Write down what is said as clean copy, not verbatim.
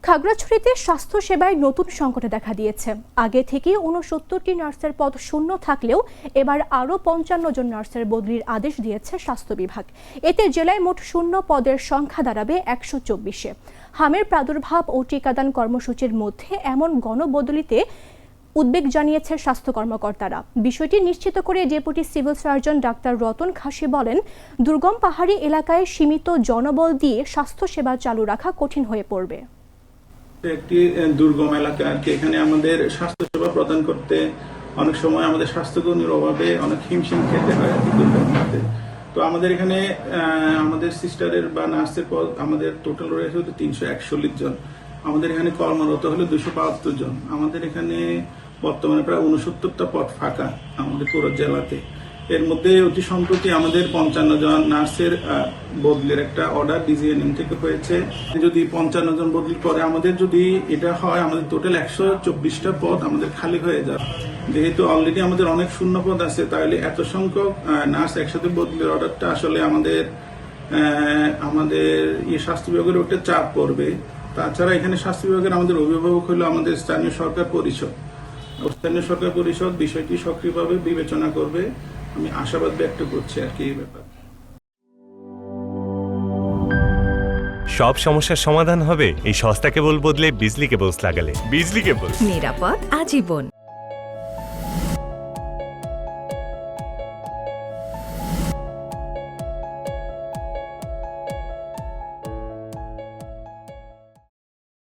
খাগড়াছড়িতে স্বাস্থ্য সেবায় নতুন সংকটে দেখা দিয়েছে। আগে থেকে ৬৯টি নার্সের পদ শূন্য থাকলেও এবার আরও ৫৫ জন নার্সের বদলির আদেশ দিয়েছে স্বাস্থ্য বিভাগ। এতে জেলায় মোট শূন্য পদের সংখ্যা দাঁড়াবে ১২৪-এ। হামের প্রাদুর্ভাব ও টিকাদান কর্মসূচির মধ্যে এমন গণবদলিতে উদ্বেগ জানিয়েছে স্বাস্থ্য কর্মকর্তারা। বিষয়টি নিশ্চিত করে deputy civil surgeon doctor Ratan Khasi বলেন, দুর্গম পাহাড়ি এলাকায় সীমিত জনবল দিয়ে স্বাস্থ্য সেবা চালু রাখা কঠিন হয়ে পড়বে। একটি দুর্গম এলাকা আর কি, এখানে আমাদের স্বাস্থ্য সেবা প্রদান করতে অনেক সময় আমাদের স্বাস্থ্যকর্মীর অভাবে অনেক হিমশিম খেতে হয় আর কি দুর্গমতে। তো আমাদের এখানে আমাদের সিস্টারের বা নার্সের পদ আমাদের টোটাল রয়েছে ৩৪১ জন। আমাদের এখানে কর্মরত হলো ২৭২ জন। আমাদের এখানে বর্তমানে প্রায় ৬৯টা পদ ফাঁকা আমাদের পুরো জেলাতে। এর মধ্যে অতি সম্প্রতি আমাদের ৫৫ জন নার্সের বদলির একটা অর্ডার ডিজিএনএম থেকে হয়েছে। যদি ৫৫ জন বদলির পরে আমাদের যদি এটা হয়, আমাদের টোটাল ১২৪টা পদ আমাদের খালি হয়ে যাবে। যেহেতু অলরেডি আমাদের অনেক শূন্য পদ আছে, তাহলে এত সংখ্যক নার্স একসাথে বদলির অর্ডারটা আসলে আমাদের স্বাস্থ্য বিভাগের একটা চাপ পড়বে। তাছাড়া এখানে স্বাস্থ্য বিভাগের আমাদের অভিভাবক হলো আমাদের স্থানীয় সরকার পরিষদ। স্থানীয় সরকার পরিষদ বিষয়টি সক্রিয়ভাবে বিবেচনা করবে। আমি আশাবাদ ব্যক্ত করছি আর কি এই ব্যাপারে। সব সমস্যার সমাধান হবে এই সস্তা কেবল বদলে বিজলি কেবলস লাগালে। বিজলি কেবল, নিরাপদ আজীবন।